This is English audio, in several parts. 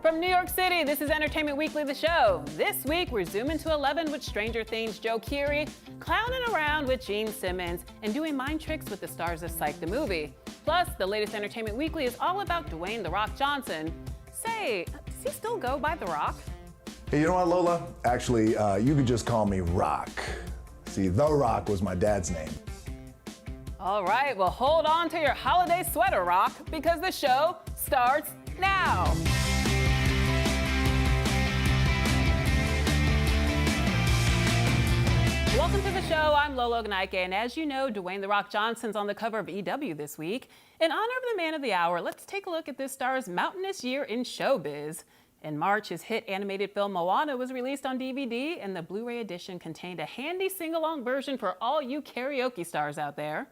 From New York City, this is Entertainment Weekly, the show. This week, we're zooming to 11 with Stranger Things' Joe Keery, clowning around with Gene Simmons, and doing mind tricks with the stars of Psych the movie. Plus, the latest Entertainment Weekly is all about Dwayne "The Rock" Johnson. Say, does he still go by The Rock? Hey, you know what, Lola? Actually, you could just call me Rock. See, The Rock was my dad's name. All right, well, hold on to your holiday sweater, Rock, because the show starts now. Welcome to the show. I'm Lolo Gnaike, and as you know, Dwayne "The Rock" Johnson's on the cover of EW this week. In honor of the man of the hour, let's take a look at this star's mountainous year in showbiz. In March, his hit animated film Moana was released on DVD, and the Blu-ray edition contained a handy sing-along version for all you karaoke stars out there.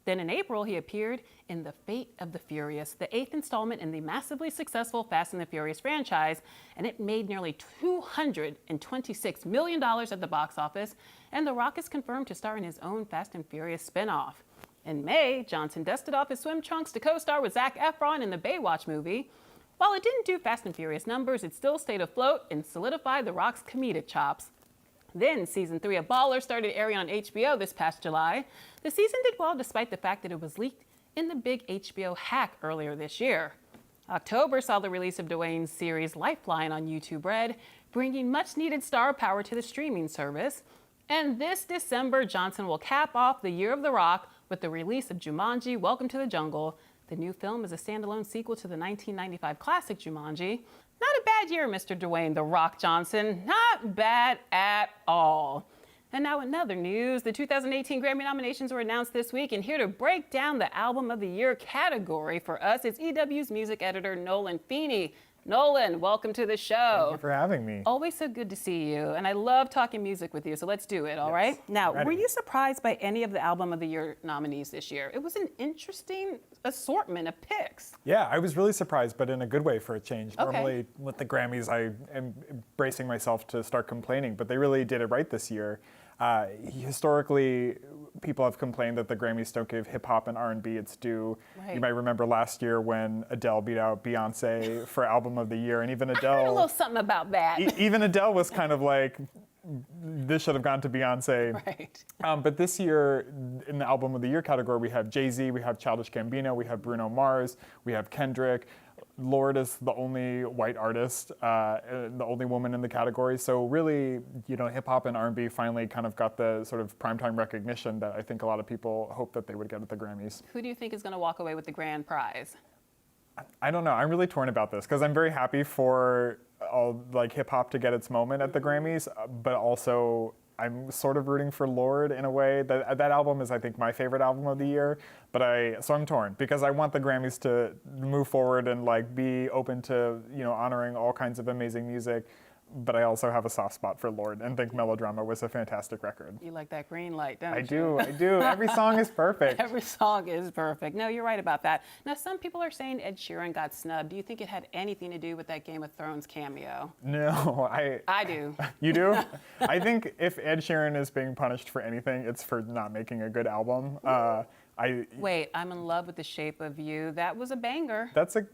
Then in April, he appeared in The Fate of the Furious, the 8th installment in the massively successful Fast and the Furious franchise, and it made nearly $226 million at the box office, and The Rock is confirmed to star in his own Fast and Furious spinoff. In May, Johnson dusted off his swim trunks to co-star with Zac Efron in the Baywatch movie. While it didn't do Fast and Furious numbers, it still stayed afloat and solidified The Rock's comedic chops. Then, season 3 of Baller started airing on HBO this past July. The season did well despite the fact that it was leaked in the big HBO hack earlier this year. October saw the release of Dwayne's series Lifeline on YouTube Red, bringing much-needed star power to the streaming service. And this December, Johnson will cap off the year of The Rock with the release of Jumanji: Welcome to the Jungle. The new film is a standalone sequel to the 1995 classic Jumanji. Not a bad year, Mr. Dwayne "The Rock" Johnson. Not bad at all. And now in other news, the 2018 Grammy nominations were announced this week, and here to break down the Album of the Year category for us is EW's music editor, Nolan Feeney. Nolan, welcome to the show. Thank you for having me. Always so good to see you, and I love talking music with you, so let's do it, all right? Now, were you surprised by any of the Album of the Year nominees this year? It was an interesting assortment of picks. Yeah, I was really surprised, but in a good way for a change. Okay. Normally, with the Grammys, I am bracing myself to start complaining, but they really did it right this year. Historically, people have complained that the Grammys don't give hip-hop and R&B its due. Right. You might remember last year when Adele beat out Beyonce for Album of the Year, and even Adele... I heard a little something about that. Even Adele was kind of like, this should have gone to Beyonce. Right. But this year, in the Album of the Year category, we have Jay-Z, we have Childish Gambino, we have Bruno Mars, we have Kendrick. Lorde is the only white artist, the only woman in the category. So really, you know, hip hop and R&B finally kind of got the sort of primetime recognition that I think a lot of people hoped that they would get at the Grammys. Who do you think is going to walk away with the grand prize? I don't know. I'm really torn about this because I'm very happy for all like hip hop to get its moment at the Grammys, but also I'm sort of rooting for Lorde in a way. That album is, I think, my favorite album of the year. But so I'm torn because I want the Grammys to move forward and like be open to, you know, honoring all kinds of amazing music. But I also have a soft spot for Lorde and think Melodrama was a fantastic record. You like that green light, don't you? I do. Every song is perfect. Every song is perfect. No, you're right about that. Now, some people are saying Ed Sheeran got snubbed. Do you think it had anything to do with that Game of Thrones cameo? No, I do. You do? I think if Ed Sheeran is being punished for anything, it's for not making a good album. Wait, I'm in love with the Shape of You. That was a banger. It's a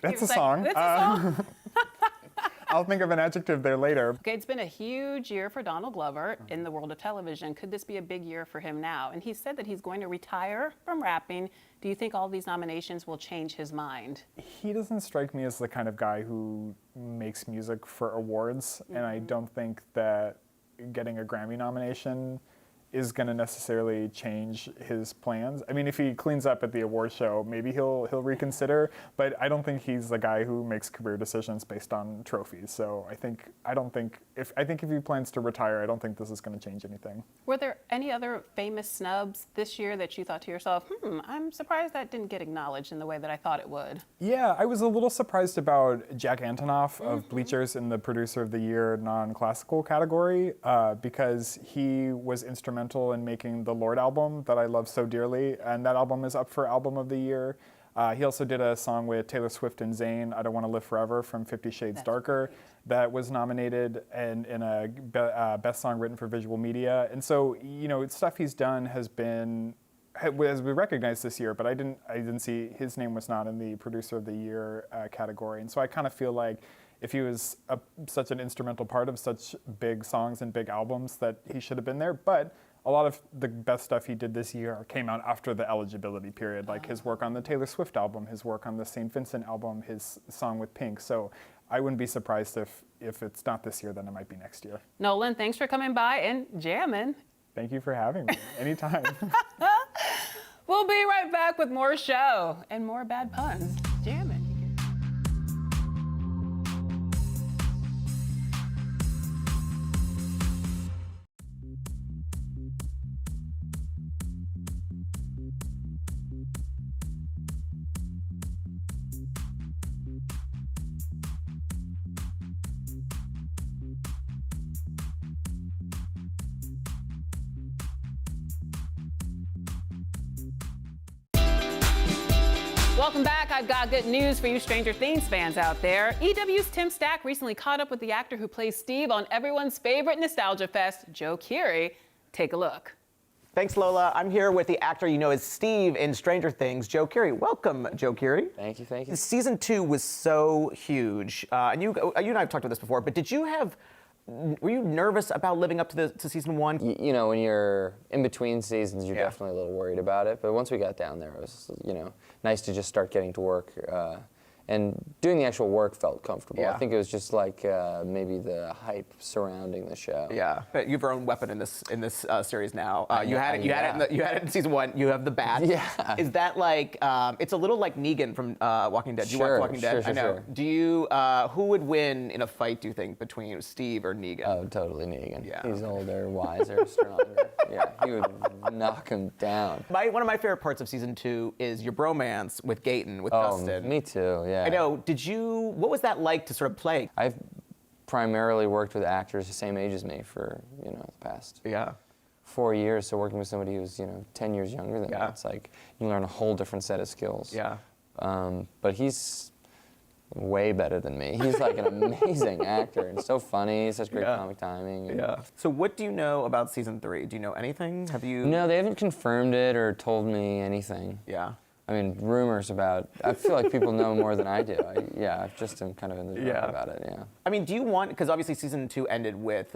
that's a song. It's a song. I'll think of an adjective there later. Okay, it's been a huge year for Donald Glover in the world of television. Could this be a big year for him now? And he said that he's going to retire from rapping. Do you think all these nominations will change his mind? He doesn't strike me as the kind of guy who makes music for awards, and I don't think that getting a Grammy nomination is going to necessarily change his plans. I mean, if he cleans up at the award show, maybe he'll reconsider, but I don't think he's the guy who makes career decisions based on trophies. So I think if he plans to retire, I don't think this is going to change anything. Were there any other famous snubs this year that you thought to yourself, I'm surprised that didn't get acknowledged in the way that I thought it would? Yeah, I was a little surprised about Jack Antonoff of Bleachers in the Producer of the Year non-classical category because he was instrumental in making the Lorde album that I love so dearly, and that album is up for Album of the Year. He also did a song with Taylor Swift and Zayn, I Don't Want to Live Forever from 50 Shades Darker, that was nominated in a Best Song Written for Visual Media. And so, you know, stuff he's done has been as we recognized this year, but I didn't see his name was not in the Producer of the Year category, and so I kind of feel like if he was such an instrumental part of such big songs and big albums, that he should have been there. But a lot of the best stuff he did this year came out after the eligibility period, like his work on the Taylor Swift album, his work on the St. Vincent album, his song with Pink. So I wouldn't be surprised if it's not this year, then it might be next year. Nolan, thanks for coming by and jamming. Thank you for having me. Anytime. We'll be right back with more show and more bad puns. Jamming. Welcome back. I've got good news for you Stranger Things fans out there. EW's Tim Stack recently caught up with the actor who plays Steve on everyone's favorite nostalgia fest, Joe Keery. Take a look. Thanks, Lola. I'm here with the actor you know as Steve in Stranger Things, Joe Keery. Welcome, Joe Keery. Thank you, thank you. Season 2 was so huge. And you and I have talked about this before, but were you nervous about living up to season 1? You know, when you're in between seasons, you're definitely a little worried about it. But once we got down there, it was, nice to just start getting to work. And doing the actual work felt comfortable. Yeah. I think it was just like maybe the hype surrounding the show. Yeah, but you have your own weapon in this series now. You Yeah, had it in season 1. You have the bat. Yeah. Is that like? It's a little like Negan from Walking Dead. You watch Sure, Walking Dead? sure, I know. sure. Do you? Who would win in a fight? Do you think between Steve or Negan? Oh, totally Negan. Yeah. He's older, wiser, stronger. Yeah, he would knock him down. One of my favorite parts of season 2 is your bromance with Gaten, with Dustin. Me too, yeah. I know. What was that like to sort of play? I've primarily worked with actors the same age as me for, the past 4 years. So working with somebody who's, 10 years younger than me, it's like you learn a whole different set of skills. Yeah. But he's way better than me. He's like an amazing actor and so funny, such great comic timing. And So what do you know about season 3? Do you know anything? Have you? No, they haven't confirmed it or told me anything. Yeah. I mean, rumors about, I feel like people know more than I do. I've just am kind of in the dark about it, I mean, do you want, because obviously season 2 ended with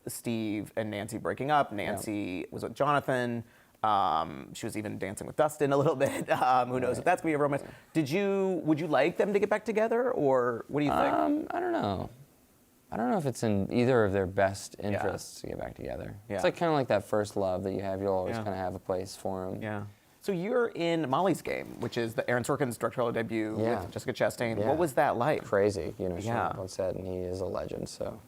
Steve and Nancy breaking up. Nancy was with Jonathan. She was even dancing with Dustin a little bit. Who knows if that's gonna be a romance. Would you like them to get back together, or what do you think? I don't know. I don't know if it's in either of their best interests to get back together. Yeah. It's like kind of like that first love that you have. You'll always kind of have a place for them. Yeah. So you're in Molly's Game, which is the Aaron Sorkin's directorial debut with Jessica Chastain. Yeah. What was that like? Crazy, showing up on set, and he is a legend. So,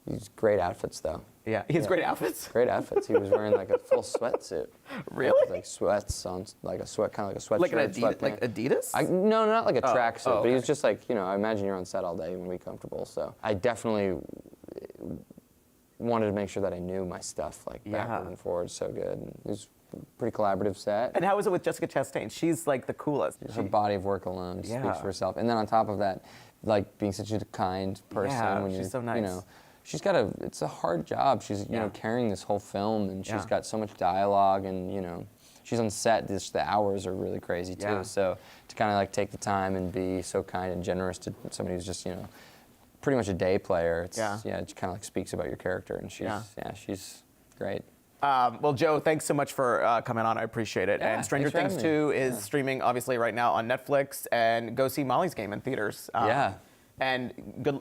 he's great outfits though. Yeah, he has great outfits. Great outfits. He was wearing like a full sweatsuit. Really? Like sweats on, like a sweat, kind of like a sweatshirt. Like an Adidas? sweatpants. Like Adidas? No, not like a tracksuit, oh, but he was okay. just like, I imagine you're on set all day, you want to be comfortable. So I definitely wanted to make sure that I knew my stuff, like backward and forward, so good. And it was a pretty collaborative set. And how was it with Jessica Chastain? She's like the coolest. Her body of work alone speaks for herself. And then on top of that, like being such a kind person. Yeah, when she's so nice. She's got it's a hard job. She's, carrying this whole film, and she's got so much dialogue, and, she's on set, the hours are really crazy too. Yeah. So to kind of like take the time and be so kind and generous to somebody who's just, pretty much a day player, it kind of like speaks about your character, and she's great. Well, Joe, thanks so much for coming on. I appreciate it. Yeah, and Stranger thanks Things for having 2 is streaming, obviously, right now on Netflix. And go see Molly's Game in theaters. And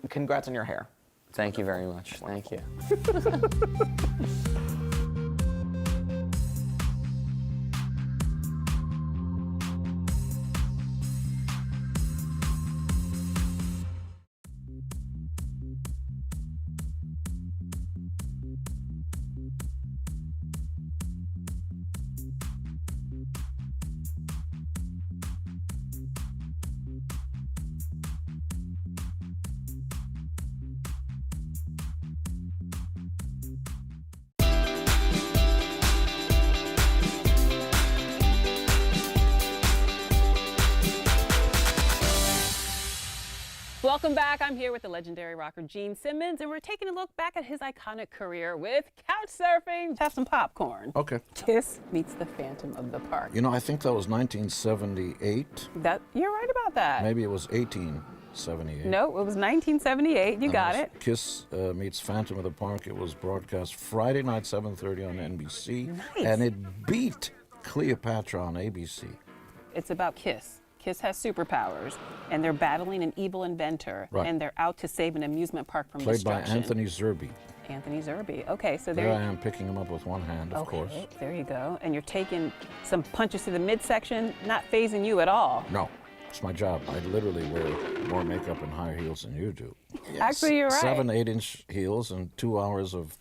congrats on your hair. Thank you very much. Thank you. Welcome back. I'm here with the legendary rocker Gene Simmons, and we're taking a look back at his iconic career with couch surfing. Have some popcorn. Okay. Kiss meets the Phantom of the Park. You know, I think that was 1978. You're right about that. Maybe it was 1878. No, it was 1978. You got it. Kiss meets Phantom of the Park. It was broadcast Friday night, 7:30 on NBC. Nice. And it beat Cleopatra on ABC. It's about Kiss. Kiss has superpowers, and they're battling an evil inventor, Right. and they're out to save an amusement park from Played by destruction. Anthony Zerbe. Anthony Zerbe. Okay, so There I am picking him up with one hand, of course. There you go. And you're taking some punches to the midsection, not phasing you at all. No, it's my job. I literally wear more makeup and higher heels than you do. Yes. Actually, you're right. 7, 8-inch heels and 2 hours of...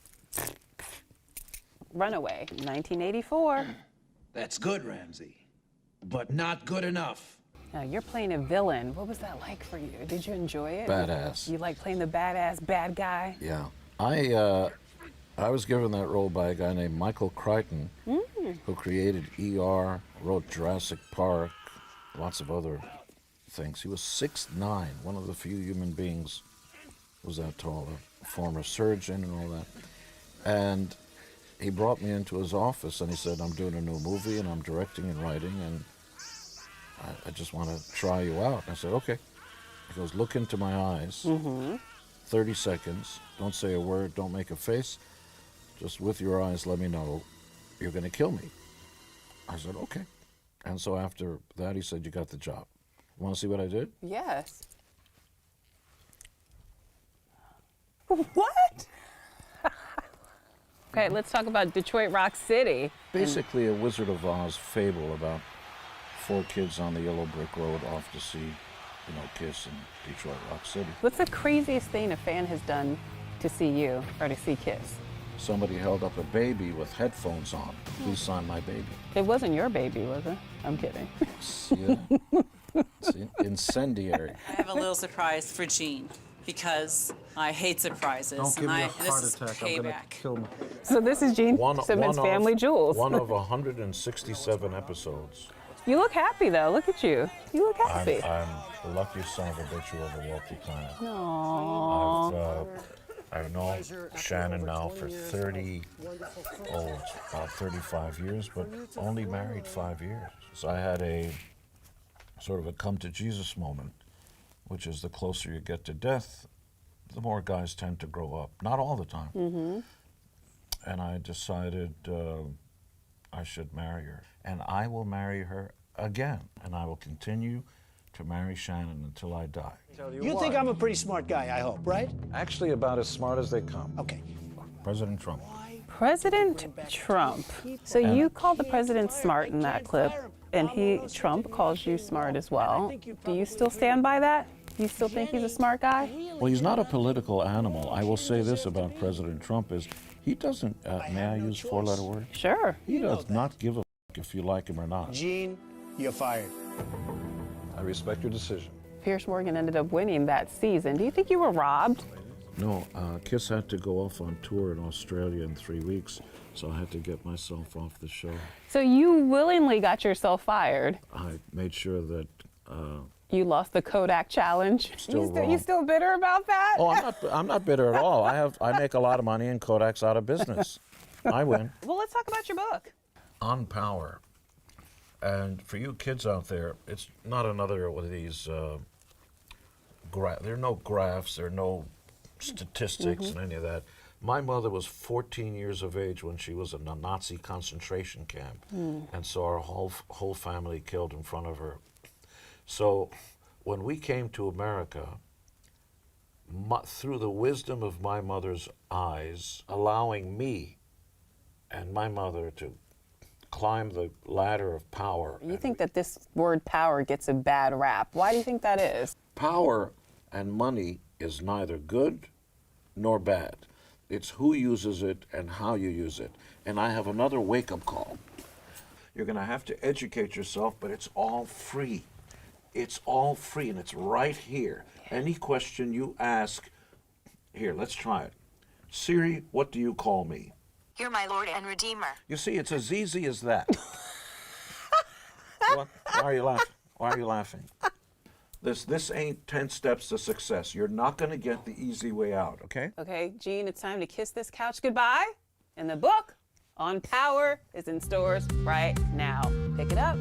Runaway, 1984. That's good, Ramsey, but not good enough. Now, you're playing a villain. What was that like for you? Did you enjoy it? Badass. You like playing the badass bad guy? Yeah. I was given that role by a guy named Michael Crichton, who created ER, wrote Jurassic Park, lots of other things. He was 6'9", one of the few human beings who was that tall, a former surgeon and all that. And he brought me into his office and he said, I'm doing a new movie and I'm directing and writing and I just want to try you out. And I said, okay. He goes, look into my eyes, 30 seconds, don't say a word, don't make a face, just with your eyes let me know you're going to kill me. I said, okay. And so after that, he said, you got the job. Want to see what I did? Yes. What? Okay, let's talk about Detroit Rock City. Basically a Wizard of Oz fable about 4 kids on the yellow brick road off to see, Kiss in Detroit Rock City. What's the craziest thing a fan has done to see you or to see Kiss? Somebody held up a baby with headphones on. Please sign my baby. It wasn't your baby, was it? I'm kidding. Yeah. It's incendiary. I have a little surprise for Gene because I hate surprises. Don't give me a heart this attack. is I'm gonna payback. kill me. So this is Gene Simmons' Family Jewels. One of 167 episodes. You look happy, though. Look at you. You look happy. I'm the luckiest son of a bitch who ever walked the planet. Aww. I've known Shannon now for 35 years, but only married 5 years. So I had a sort of a come to Jesus moment, which is the closer you get to death, the more guys tend to grow up. Not all the time. And I decided I should marry her. And I will marry her again. And I will continue to marry Shannon until I die. You think I'm a pretty smart guy, I hope, right? Actually, about as smart as they come. Okay. President Trump. President Trump. So you called the president smart in that clip, and Trump calls you smart as well. Do you still stand by that? You still think he's a smart guy? Well, he's not a political animal. I will say this about President Trump is he doesn't, may I use 4-letter word? Sure. He does not give a if you like him or not. Gene, you're fired. I respect your decision. Piers Morgan ended up winning that season. Do you think you were robbed? No, Kiss had to go off on tour in Australia in 3 weeks, so I had to get myself off the show. So you willingly got yourself fired. I made sure that You lost the Kodak challenge. Still You still bitter about that? Oh, I'm not bitter at all. I make a lot of money and Kodak's out of business. I win. Well, let's talk about your book. On Power. And for you kids out there, it's not another one of these, there are no graphs, there are no statistics and any of that. My mother was 14 years of age when she was in a Nazi concentration camp and saw our whole family killed in front of her. So when we came to America, through the wisdom of my mother's eyes, allowing me and my mother to climb the ladder of power. You think that this word power gets a bad rap. Why do you think that is? Power and money is neither good nor bad. It's who uses it and how you use it. And I have another wake-up call. You're going to have to educate yourself, but it's all free. It's all free, and it's right here. Any question you ask, here, let's try it. Siri, what do you call me? You're my Lord and Redeemer. You see, it's as easy as that. Why are you laughing? Why are you laughing? This ain't 10 steps to success. You're not going to get the easy way out, okay? Okay, Gene, it's time to kiss this couch goodbye. And the book on power is in stores right now. Pick it up.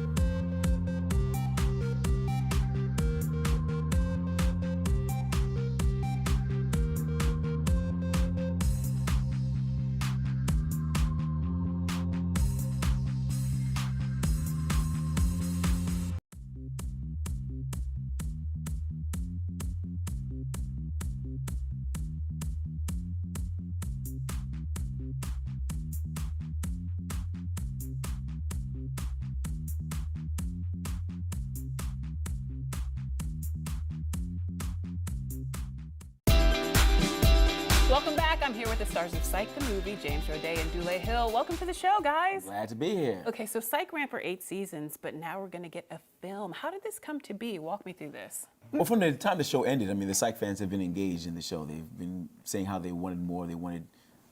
Welcome back. I'm here with the stars of Psych, the movie, James Roday and Dulé Hill. Welcome to the show, guys. Glad to be here. Okay, so Psych ran for 8 seasons, but now we're going to get a film. How did this come to be? Walk me through this. Well, from the time the show ended, I mean, the Psych fans have been engaged in the show. They've been saying how they wanted more. They wanted,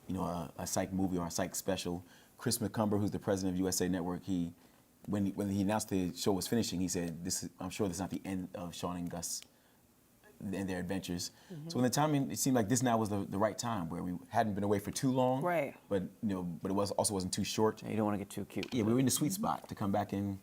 you know, a Psych movie or a Psych special. Chris McCumber, who's the president of USA Network, when he announced the show was finishing, he said, I'm sure this is not the end of Sean and Gus and their adventures. So when the timing, it seemed like this now was the right time, where we hadn't been away for too long. Right. But it also wasn't too short. You don't want to get too cute. Yeah, we were in the sweet spot to come back and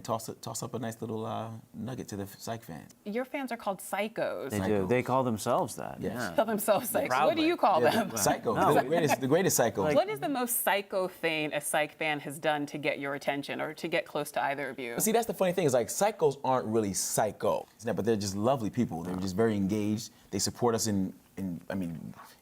toss up a nice little nugget to the Psych fans. Your fans are called psychos. They do. They call themselves that. Yes. Yeah. Call themselves psychos. Proudly. What do you call them? Psycho. No. The greatest psycho. What is the most psycho thing a Psych fan has done to get your attention or to get close to either of you? See, that's the funny thing is like psychos aren't really psycho, but they're just lovely people. They're just very engaged. They support us in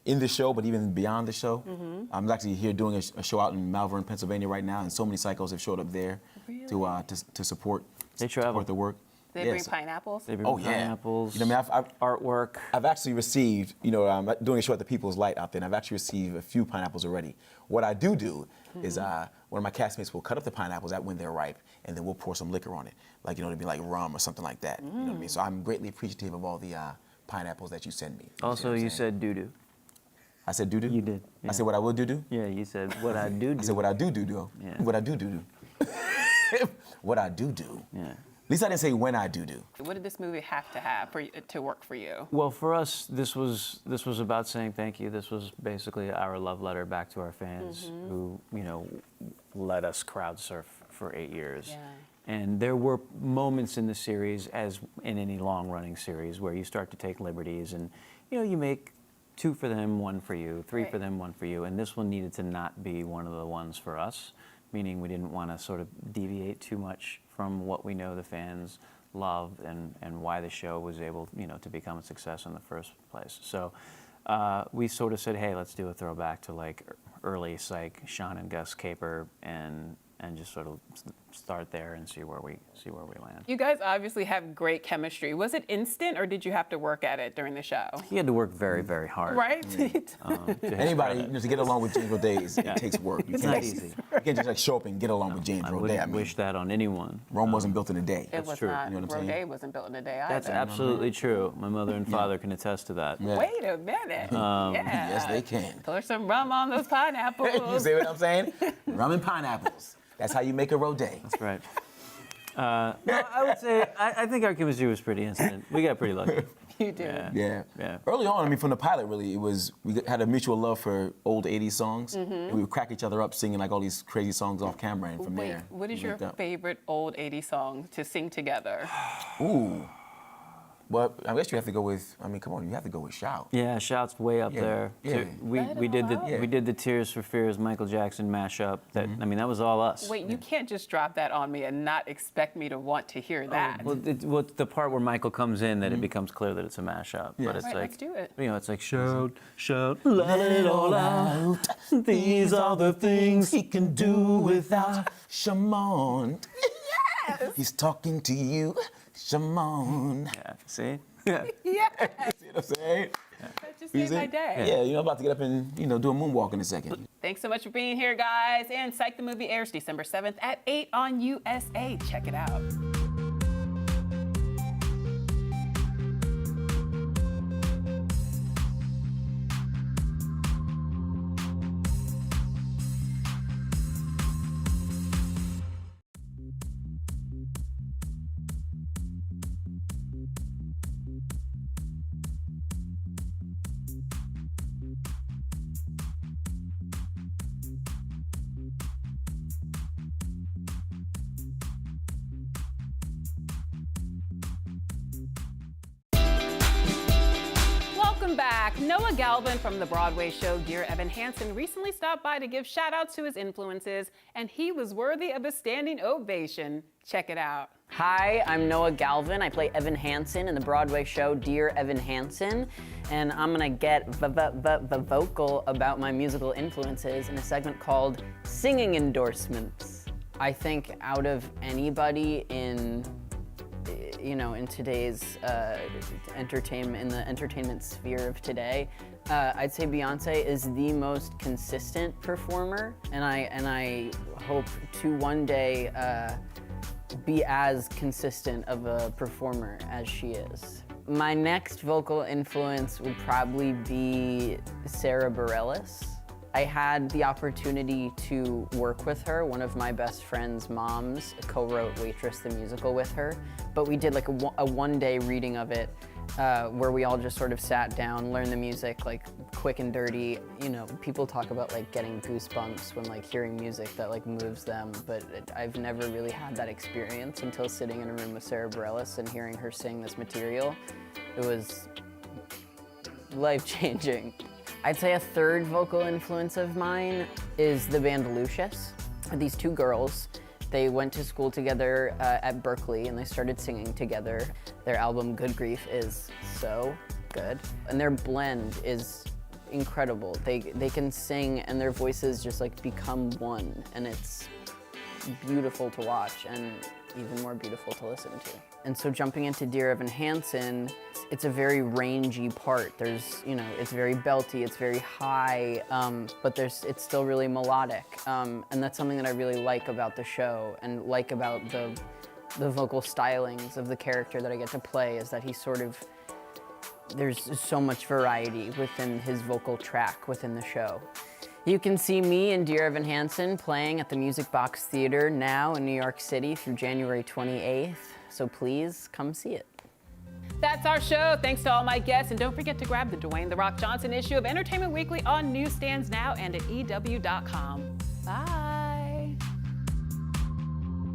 the show, but even beyond the show. I'm actually here doing a show out in Malvern, Pennsylvania right now, and so many psychos have showed up there to support. They travel. Support the work. They bring pineapples? They bring pineapples. You know, I've artwork. I've actually received, I'm doing a show at the People's Light out there, and I've actually received a few pineapples already. What I do is one of my castmates will cut up the pineapples when they're ripe, and then we'll pour some liquor on it, like, it'd be like rum or something like that. You know what I mean? So I'm greatly appreciative of all the pineapples that you send me. Also, you said doo-doo. I said doo-doo? You did. Yeah. I said what I will do-do? Yeah, you said what I do-do. I said what I do-do. Yeah. What I do-do. What I do-do. Yeah. At least I didn't say when I do-do. What did this movie have to have to work for you? Well, for us, this was about saying thank you. This was basically our love letter back to our fans who, let us crowd surf for 8 years. Yeah. And there were moments in the series, as in any long-running series, where you start to take liberties and, you make 2 for them, 1 for you, 3 for them, 1 for you. And this one needed to not be one of the ones for us, meaning we didn't want to sort of deviate too much from what we know the fans love and why the show was able, to become a success in the first place. So we sort of said, hey, let's do a throwback to like early Psych, Sean and Gus caper, and just sort of start there and see where we land. You guys obviously have great chemistry. Was it instant, or did you have to work at it during the show? He had to work very, very hard. Right? Anybody, to get along with James Roday, it takes work. It's not easy. You can't just show up and get along with James I Roday. wouldn't wish that on anyone. Rome wasn't built in a day. It was true. not. You know what I'm saying? Roday wasn't built in a day either. That's absolutely true. My mother and father can attest to that. Yeah. Wait a minute. Yes, they can. Pour some rum on those pineapples. You see what I'm saying? Rum and pineapples. That's how you make a Roday. That's right. No, I would say I think our chemistry was pretty instant. We got pretty lucky. You did. Yeah. Yeah. Early on, from the pilot, really, we had a mutual love for old 80s songs, and we would crack each other up singing like all these crazy songs off camera, and from there. What is we your linked up. favorite old 80s song to sing together? Ooh. Well, I guess you have to go with, come on, you have to go with Shout. Yeah, Shout's way up there. Yeah. We did the Tears for Fears Michael Jackson mashup. That that was all us. Wait, you can't just drop that on me and not expect me to want to hear that. Well, it's the part where Michael comes in that it becomes clear that it's a mashup. Yeah. But it's Right, like, let's do it. It's like shout, let it all out. These are the things he can do without Shamon. Yes. He's talking to you, Shamon. Yeah, see? Yeah. See what I'm saying? That just made my day. Yeah, I'm about to get up and do a moonwalk in a second. Thanks so much for being here, guys. And Psych the movie airs December 7th at 8 on USA. Check it out. Welcome back. Noah Galvin from the Broadway show Dear Evan Hansen recently stopped by to give shout outs to his influences, and he was worthy of a standing ovation. Check it out. Hi, I'm Noah Galvin. I play Evan Hansen in the Broadway show Dear Evan Hansen, and I'm gonna get vocal about my musical influences in a segment called Singing Endorsements. I think out of anybody in today's entertainment, in the entertainment sphere of today, I'd say Beyonce is the most consistent performer, and I hope to one day be as consistent of a performer as she is. My next vocal influence would probably be Sara Bareilles. I had the opportunity to work with her. One of my best friend's moms co-wrote Waitress the musical with her, but we did like a one-day reading of it where we all just sort of sat down, learned the music like quick and dirty. You know, people talk about like getting goosebumps when like hearing music that like moves them, but I've never really had that experience until sitting in a room with Sara Bareilles and hearing her sing this material. It was life-changing. I'd say a third vocal influence of mine is the band Lucius. These two girls, they went to school together at Berkeley and they started singing together. Their album Good Grief is so good, and their blend is incredible. They can sing and their voices just like become one, and it's beautiful to watch and even more beautiful to listen to. And so jumping into Dear Evan Hansen, it's a very rangy part. There's, it's very belty, it's very high, but it's still really melodic. And that's something that I really like about the show and like about the vocal stylings of the character that I get to play, is that there's so much variety within his vocal track within the show. You can see me and Dear Evan Hansen playing at the Music Box Theater now in New York City through January 28th, so please come see it. That's our show. Thanks to all my guests, and don't forget to grab the Dwayne "The Rock" Johnson issue of Entertainment Weekly on newsstands now and at EW.com. Bye.